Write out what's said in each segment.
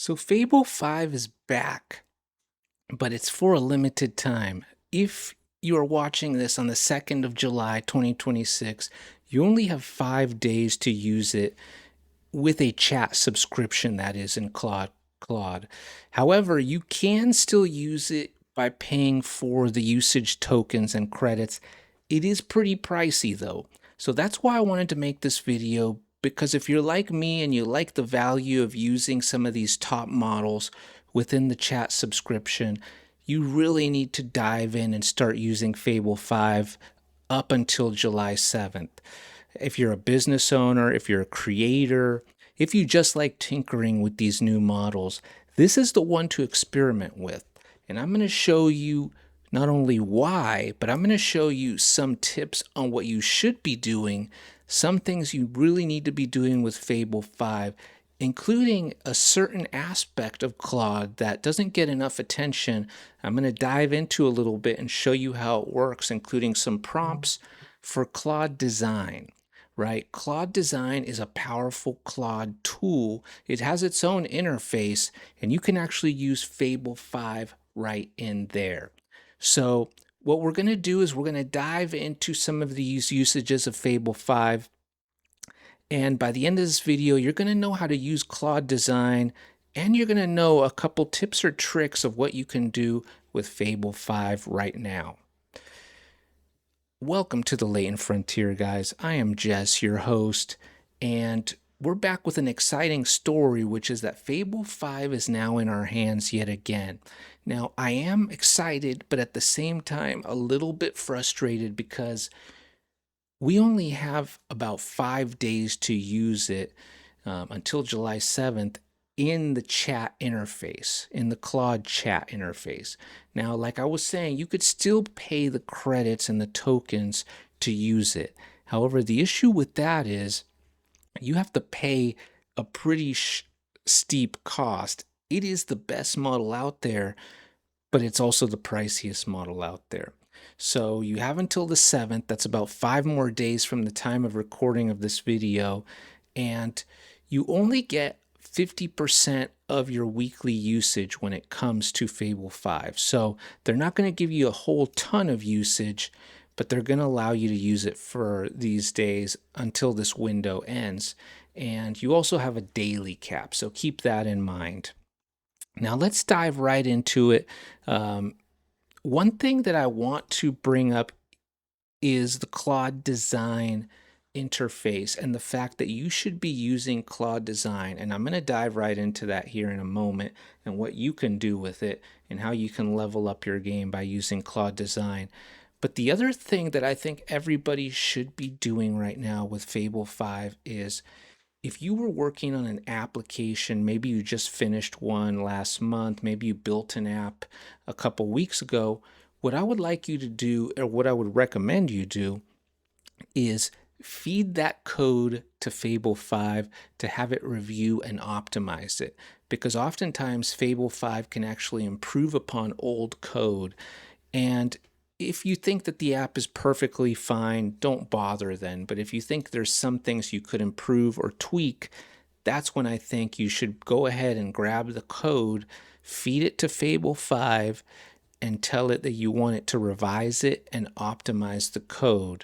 So Fable 5 is back, but it's for a limited time. If you are watching this on the 2nd of July, 2026, you only have 5 days to use it with a chat subscription that is in Claude. However, you can still use it by paying for the usage tokens and credits. It is pretty pricey though. So that's why I wanted to make this video, because if you're like me and you like the value of using some of these top models within the chat subscription, you really need to dive in and start using Fable 5 up until July 7th. If you're a business owner, if you're a creator, if you just like tinkering with these new models, this is the one to experiment with. And I'm going to show you not only why, but I'm going to show you some tips on what you should be doing, some things you really need to be doing with Fable 5, including a certain aspect of Claude that doesn't get enough attention. I'm going to dive into a little bit and show you how it works, including some prompts for Claude Design. Right? Claude Design is a powerful Claude tool. It has its own interface, and you can actually use Fable 5 right in there. So what we're going to do is we're going to dive into some of these usages of Fable 5. And by the end of this video, you're going to know how to use Claude Design, and you're going to know a couple tips or tricks of what you can do with Fable 5 right now. Welcome to the Latent Frontier, guys. I am Jess, your host, and we're back with an exciting story, which is that Fable 5 is now in our hands yet again. Now, I am excited, but at the same time, a little bit frustrated because we only have about 5 days to use it until July 7th in the chat interface, in the Claude chat interface. Now, like I was saying, you could still pay the credits and the tokens to use it. However, the issue with that is you have to pay a pretty steep cost. It is the best model out there, but it's also the priciest model out there. So you have until the 7th. That's about 5 more days from the time of recording of this video. And you only get 50% of your weekly usage when it comes to Fable 5. So they're not going to give you a whole ton of usage, but they're going to allow you to use it for these days until this window ends. And you also have a daily cap, so keep that in mind. Now let's dive right into it. One thing that I want to bring up is the Claude Design interface and the fact that you should be using Claude Design. And I'm going to dive right into that here in a moment and what you can do with it and how you can level up your game by using Claude Design. But the other thing that I think everybody should be doing right now with Fable 5 is if you were working on an application, maybe you just finished one last month, maybe you built an app a couple weeks ago, what I would like you to do, or what I would recommend you do, is feed that code to Fable 5 to have it review and optimize it. Because oftentimes Fable 5 can actually improve upon old code. And if you think that the app is perfectly fine, don't bother then. But if you think there's some things you could improve or tweak, that's when I think you should go ahead and grab the code, feed it to Fable 5, and tell it that you want it to revise it and optimize the code.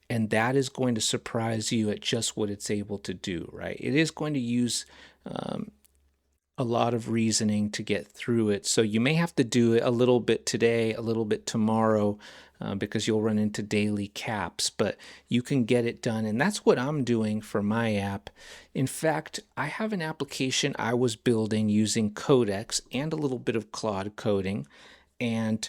And that is going to surprise you at just what it's able to do, right? It is going to use a lot of reasoning to get through it. So you may have to do it a little bit today, a little bit tomorrow, because you'll run into daily caps, but you can get it done. And that's what I'm doing for my app. In fact, I have an application I was building using Codex and a little bit of Claude coding. And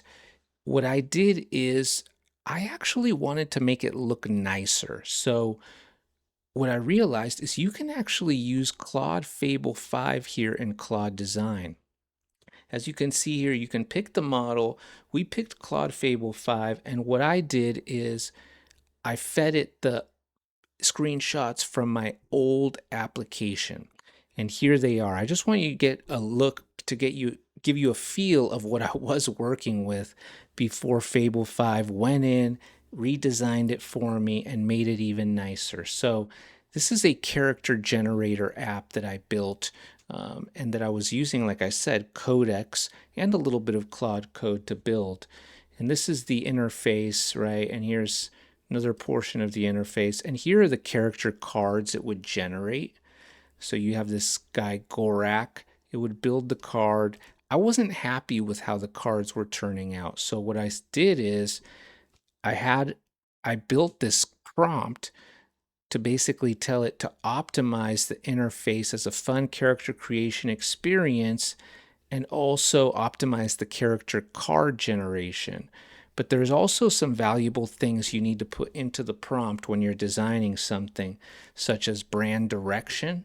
what I did is I actually wanted to make it look nicer. So what I realized is you can actually use Claude Fable 5 here in Claude Design. As you can see here, you can pick the model. We picked Claude Fable 5, and what I did is I fed it the screenshots from my old application. And here they are. I just want you to get a look to give you a feel of what I was working with before Fable 5 went in, redesigned it for me, and made it even nicer. So this is a character generator app that I built and that I was using, like I said, Codex and a little bit of Claude Code to build. And this is the interface, right? And here's another portion of the interface. And here are the character cards it would generate. So you have this guy, Gorak. It would build the card. I wasn't happy with how the cards were turning out. So what I did is I had I built this prompt to basically tell it to optimize the interface as a fun character creation experience and also optimize the character card generation. But there's also some valuable things you need to put into the prompt when you're designing something, such as brand direction,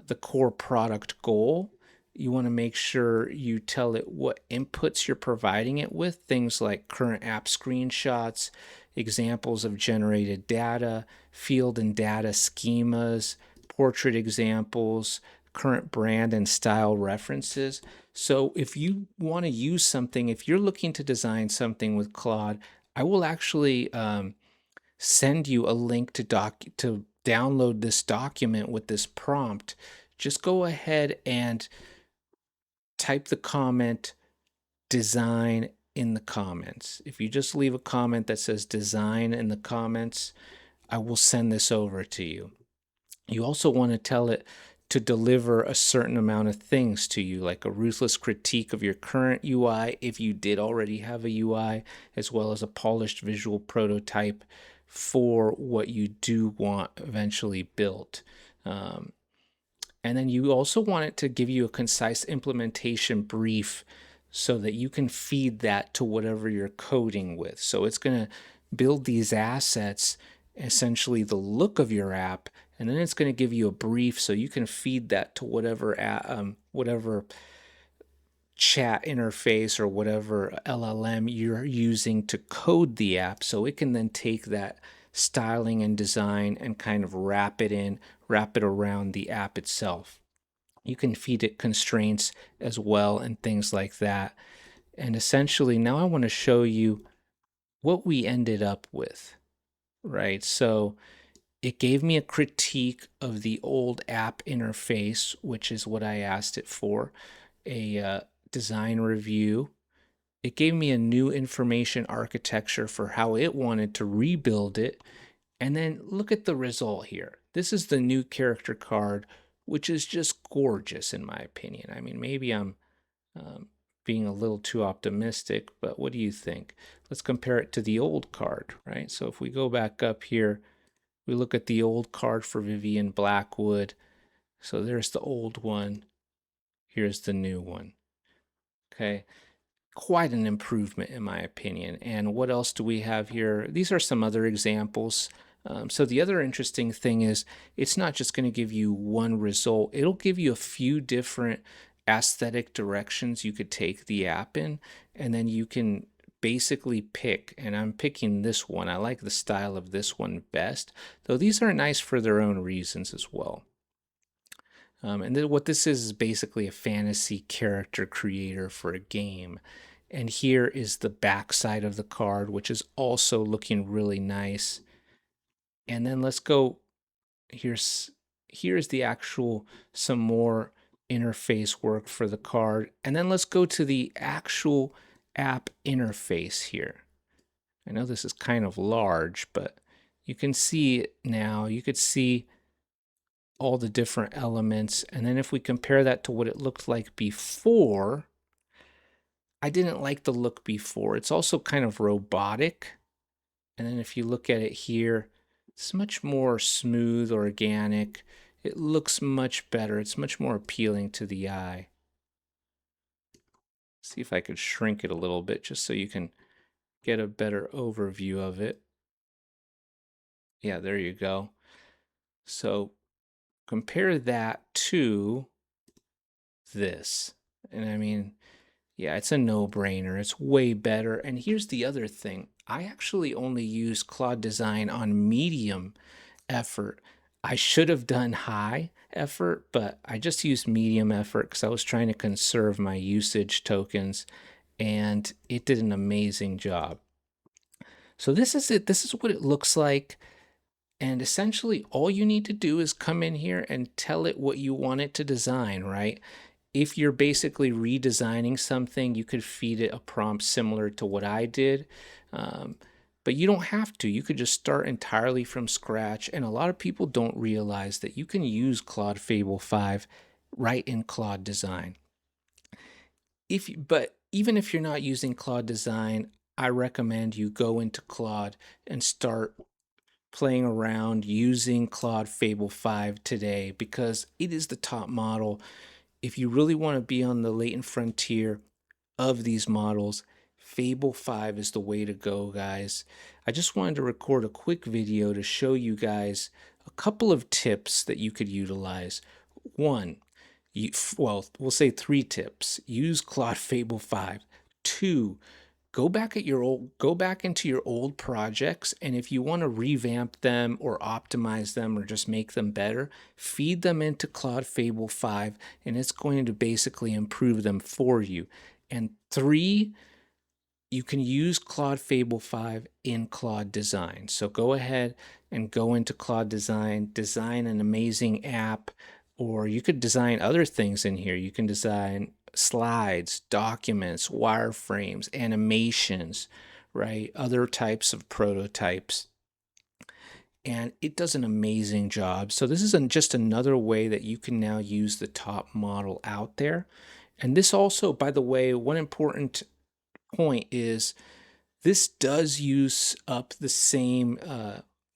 the core product goal. You want to make sure you tell it what inputs you're providing it with, things like current app screenshots, examples of generated data, field and data schemas, portrait examples, current brand and style references. So if you want to use something, if you're looking to design something with Claude, I will actually send you a link to download this document with this prompt. Just go ahead and type the comment design in the comments. If you just leave a comment that says design in the comments, I will send this over to you. You also want to tell it to deliver a certain amount of things to you, like a ruthless critique of your current UI, if you did already have a UI, as well as a polished visual prototype for what you do want eventually built. And then you also want it to give you a concise implementation brief so that you can feed that to whatever you're coding with. So it's going to build these assets, essentially the look of your app, and then it's going to give you a brief so you can feed that to whatever chat interface or whatever LLM you're using to code the app, so it can then take that styling and design and kind of wrap it around the app itself. You can feed it constraints as well and things like that. And essentially, now I want to show you what we ended up with, right? So it gave me a critique of the old app interface, which is what I asked it for, a design review. It gave me a new information architecture for how it wanted to rebuild it. And then look at the result here. This is the new character card, which is just gorgeous in my opinion. I mean, maybe I'm being a little too optimistic, but what do you think? Let's compare it to the old card, right? So if we go back up here, we look at the old card for Vivian Blackwood. So there's the old one. Here's the new one. Okay. Quite an improvement in my opinion. And what else do we have here? These are some other examples. So the other interesting thing is it's not just going to give you one result. It'll give you a few different aesthetic directions you could take the app in, and then you can basically pick, and I'm picking this one. I like the style of this one best, though these are nice for their own reasons as well. And then what this is basically a fantasy character creator for a game. And here is the back side of the card, which is also looking really nice. And then let's go, here's the actual, some more interface work for the card. And then let's go to the actual app interface here. I know this is kind of large, but you can see it now. You could see all the different elements. And then if we compare that to what it looked like before, I didn't like the look before. It's also kind of robotic. And then if you look at it here, it's much more smooth, organic. It looks much better. It's much more appealing to the eye. See if I could shrink it a little bit just so you can get a better overview of it. Yeah, there you go. So compare that to this. And I mean, yeah, it's a no-brainer. It's way better. And here's the other thing. I actually only use Claude Design on medium effort. I should have done high effort, but I just used medium effort because I was trying to conserve my usage tokens, and it did an amazing job. So this is it. This is what it looks like And essentially, all you need to do is come in here and tell it what you want it to design, right? If you're basically redesigning something, you could feed it a prompt similar to what I did. Um, but you don't have to. You could just start entirely from scratch. And a lot of people don't realize that you can use Claude Fable 5 right in Claude Design. But even if you're not using Claude Design, I recommend you go into Claude and start playing around using Claude Fable 5 today because it is the top model. If you really want to be on the latent frontier of these models, Fable 5 is the way to go, guys. I just wanted to record a quick video to show you guys a couple of tips that you could utilize. One, well, we'll say 3 tips. Use Claude Fable 5. 2, go back into your old projects, and if you want to revamp them or optimize them or just make them better, feed them into Claude Fable 5 and it's going to basically improve them for you. And 3, you can use Claude Fable 5 in Claude Design. So go ahead and go into Claude Design, design an amazing app, or you could design other things in here. You can design slides, documents, wireframes, animations, right? Other types of prototypes. And it does an amazing job. So this is just another way that you can now use the top model out there. And this also, by the way, one important point is this does use up the same,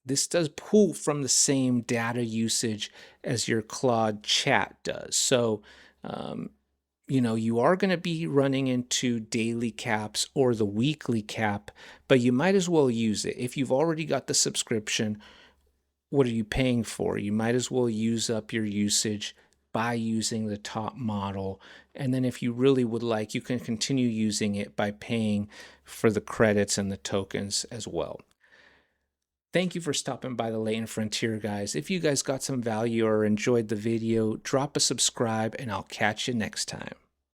this does pull from the same data usage as your Claude chat does. So, you are going to be running into daily caps or the weekly cap, but you might as well use it. If you've already got the subscription, what are you paying for? You might as well use up your usage by using the top model. And then if you really would like, you can continue using it by paying for the credits and the tokens as well. Thank you for stopping by the Latent Frontier, guys. If you guys got some value or enjoyed the video, drop a subscribe and I'll catch you next time.